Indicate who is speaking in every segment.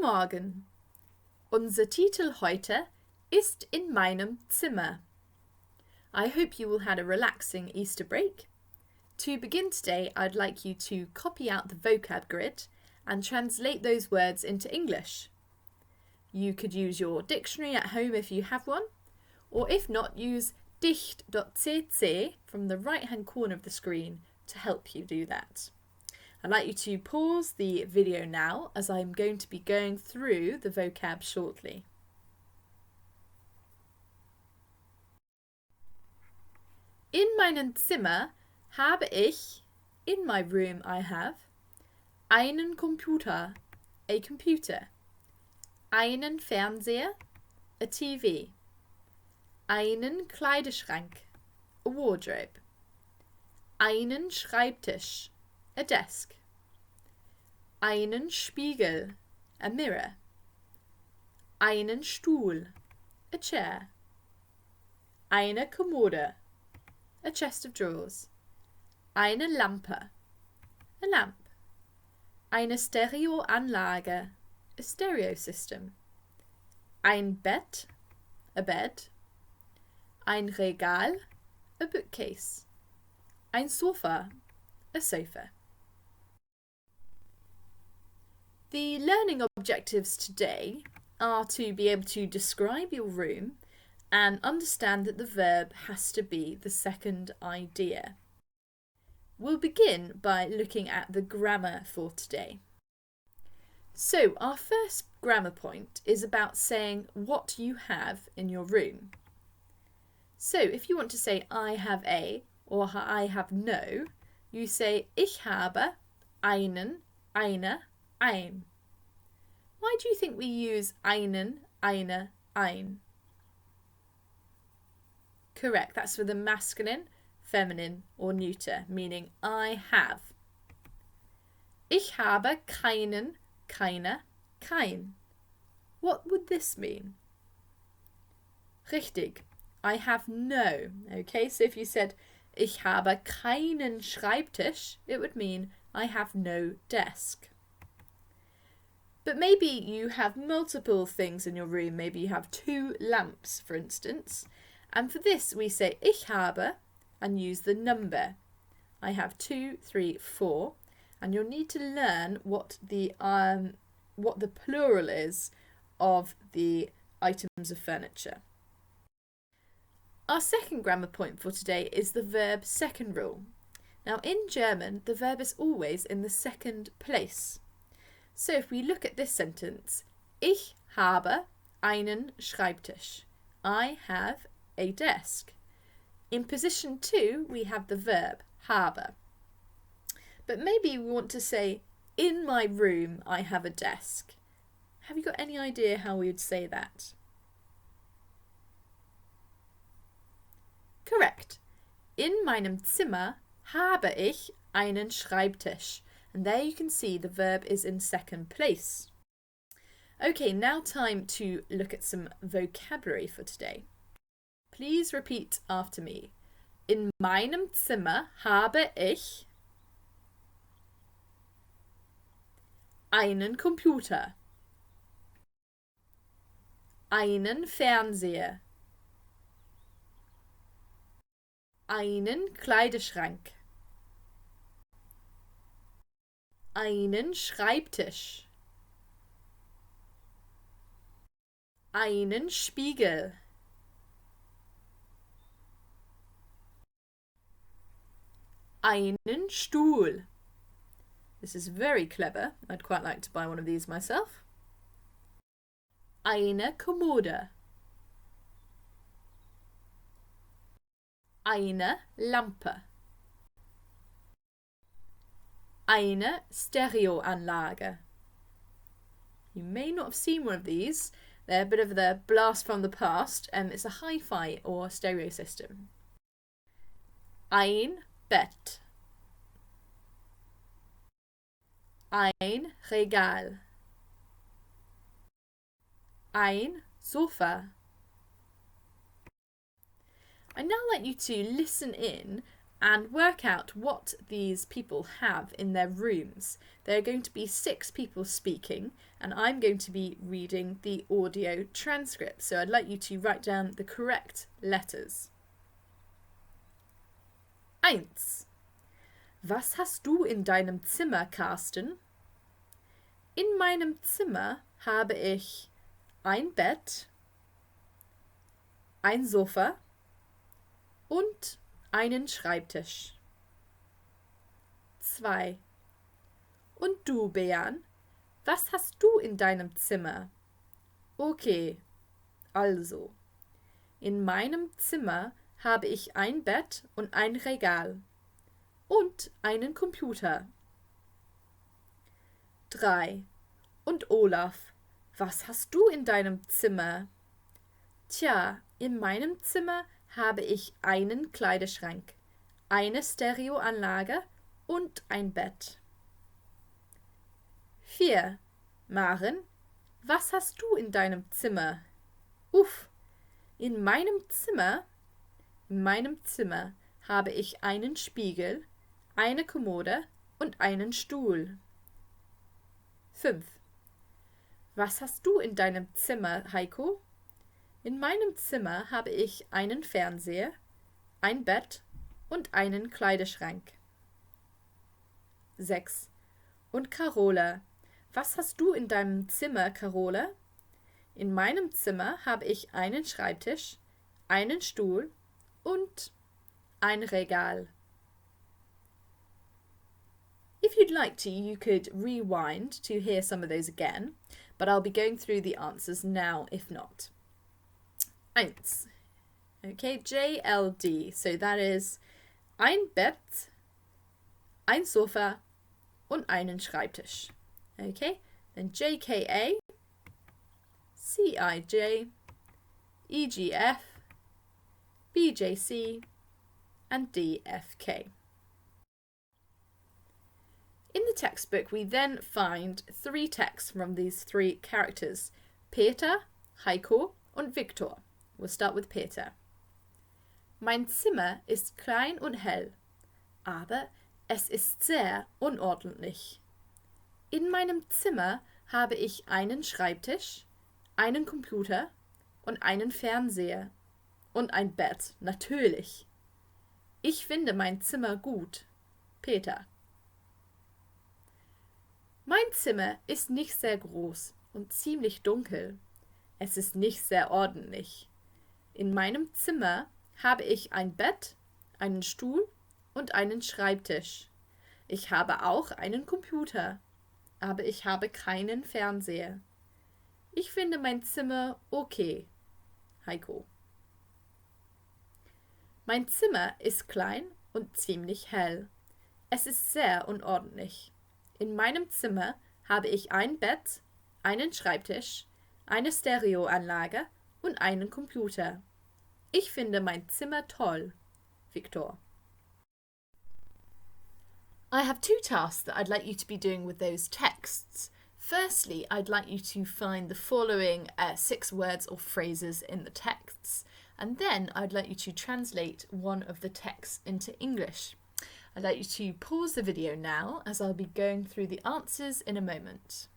Speaker 1: Morgen. Unser Titel heute ist in meinem Zimmer. I hope you all had a relaxing Easter break. To begin today, I'd like you to copy out the vocab grid and translate those words into English. You could use your dictionary at home if you have one, or if not, use dicht.cc from the right-hand corner of the screen to help you do that. I'd like you to pause the video now as I'm going to be going through the vocab shortly. In meinem Zimmer habe ich, in my room I have, einen Computer, a computer, einen Fernseher, a TV, einen Kleiderschrank, a wardrobe, einen Schreibtisch, a desk, einen Spiegel, a mirror, einen Stuhl, a chair, eine Kommode, a chest of drawers, eine Lampe, a lamp, eine Stereoanlage, a stereo system, ein Bett, a bed, ein Regal, a bookcase, ein Sofa, a sofa. The learning objectives today are to be able to describe your room and understand that the verb has to be the second idea. We'll begin by looking at the grammar for today. So our first grammar point is about saying what you have in your room. So if you want to say I have a or I have no, you say ich habe einen, eine, ein. Why do you think we use einen, eine, ein? Correct, that's for the masculine, feminine or neuter, meaning I have. Ich habe keinen, keine, kein. What would this mean? Richtig, I have no. Okay, so if you said ich habe keinen Schreibtisch, it would mean I have no desk. But maybe you have multiple things in your room. Maybe you have 2 lamps, for instance. And for this, we say ich habe and use the number. I have 2, 3, 4. And you'll need to learn what the plural is of the items of furniture. Our second grammar point for today is the verb second rule. Now in German, the verb is always in the second place. So if we look at this sentence, ich habe einen Schreibtisch. I have a desk. In position 2, we have the verb habe. But maybe we want to say, in my room, I have a desk. Have you got any idea how we would say that? Correct. In meinem Zimmer habe ich einen Schreibtisch. And there you can see the verb is in second place. Okay, now time to look at some vocabulary for today. Please repeat after me. In meinem Zimmer habe ich einen Computer, einen Fernseher, einen Kleiderschrank, einen Schreibtisch, einen Spiegel, einen Stuhl. This is very clever. I'd quite like to buy one of these myself. Eine Kommode. Eine Lampe. Eine Stereoanlage. You may not have seen one of these. They're a bit of the blast from the past. It's a hi-fi or stereo system. Ein Bett. Ein Regal. Ein Sofa. I'd now like you to listen in and work out what these people have in their rooms. There are going to be 6 people speaking, and I'm going to be reading the audio transcript. So I'd like you to write down the correct letters. 1. Was hast du in deinem Zimmer, Carsten? In meinem Zimmer habe ich ein Bett, ein Sofa und einen Schreibtisch. 2. Und du, Bean, was hast du in deinem Zimmer? Okay, also. In meinem Zimmer habe ich ein Bett und ein Regal und einen Computer. 3. Und Olaf, was hast du in deinem Zimmer? Tja, in meinem Zimmer habe ich einen Kleiderschrank, eine Stereoanlage und ein Bett. 4. Maren, was hast du in deinem Zimmer? Uff, in meinem Zimmer habe ich einen Spiegel, eine Kommode und einen Stuhl. 5. Was hast du in deinem Zimmer, Heiko? In meinem Zimmer habe ich einen Fernseher, ein Bett und einen Kleiderschrank. 6. Und Carola, was hast du in deinem Zimmer, Carola? In meinem Zimmer habe ich einen Schreibtisch, einen Stuhl und ein Regal. If you'd like to, you could rewind to hear some of those again, but I'll be going through the answers now if not. 1. Okay, JLD. So that is ein Bett, ein Sofa und einen Schreibtisch. Okay, then JKA, CIJ, EGF, BJC, and DFK. In the textbook, we then find 3 texts from these 3 characters, Peter, Heiko und Viktor. We'll start with Peter. Mein Zimmer ist klein und hell, aber es ist sehr unordentlich. In meinem Zimmer habe ich einen Schreibtisch, einen Computer und einen Fernseher und ein Bett, natürlich. Ich finde mein Zimmer gut. Peter. Mein Zimmer ist nicht sehr groß und ziemlich dunkel. Es ist nicht sehr ordentlich. In meinem Zimmer habe ich ein Bett, einen Stuhl und einen Schreibtisch. Ich habe auch einen Computer, aber ich habe keinen Fernseher. Ich finde mein Zimmer okay. Heiko. Mein Zimmer ist klein und ziemlich hell. Es ist sehr unordentlich. In meinem Zimmer habe ich ein Bett, einen Schreibtisch, eine Stereoanlage und einen Computer. Ich finde mein Zimmer toll. Viktor. I have 2 tasks that I'd like you to be doing with those texts. Firstly, I'd like you to find the following 6 words or phrases in the texts, and then I'd like you to translate one of the texts into English. I'd like you to pause the video now as I'll be going through the answers in a moment.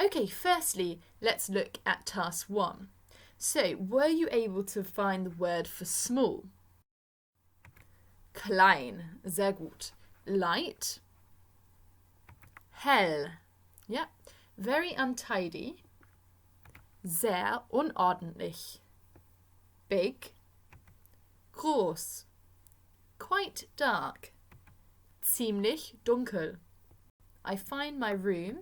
Speaker 1: Okay, firstly, let's look at task 1. So, were you able to find the word for small? Klein, sehr gut. Light, hell, yeah, very untidy. Sehr unordentlich. Big, groß, quite dark. Ziemlich dunkel. I find my room.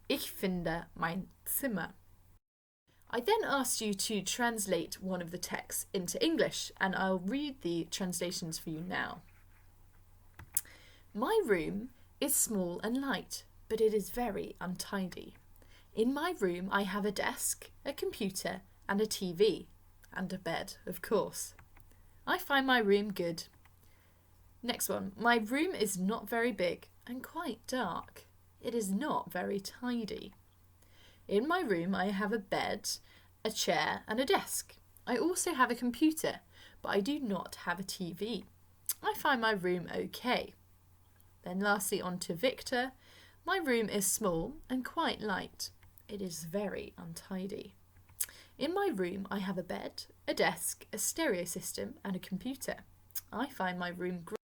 Speaker 1: Ich finde mein Zimmer. I then asked you to translate one of the texts into English, and I'll read the translations for you now. My room is small and light, but it is very untidy. In my room I have a desk, a computer, and a TV, and a bed, of course. I find my room good. Next one. My room is not very big and quite dark. It is not very tidy. In my room I have a bed, a chair and a desk. I also have a computer, but I do not have a TV. I find my room okay. Then lastly on to Victor. My room is small and quite light. It is very untidy. In my room I have a bed, a desk, a stereo system and a computer. I find my room great.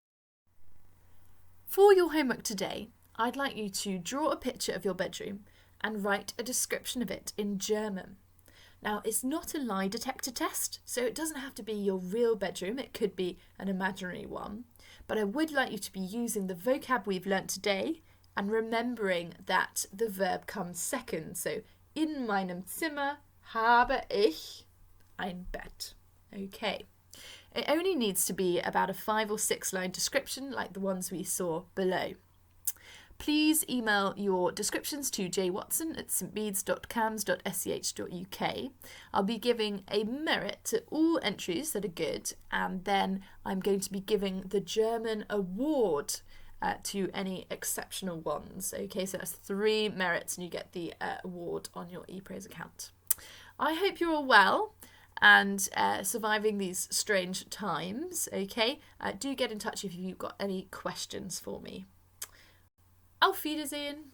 Speaker 1: For your homework today, I'd like you to draw a picture of your bedroom and write a description of it in German. Now, it's not a lie detector test, so it doesn't have to be your real bedroom. It could be an imaginary one. But I would like you to be using the vocab we've learnt today and remembering that the verb comes second. So, in meinem Zimmer habe ich ein Bett. Okay. It only needs to be about a 5 or 6 line description like the ones we saw below. Please email your descriptions to jwatson@stbedes.cams.sch.uk. I'll be giving a merit to all entries that are good, and then I'm going to be giving the German award to any exceptional ones. Okay, so that's 3 merits and you get the award on your ePraise account. I hope you're all well and surviving these strange times. Okay, do get in touch if you've got any questions for me. Auf Wiedersehen!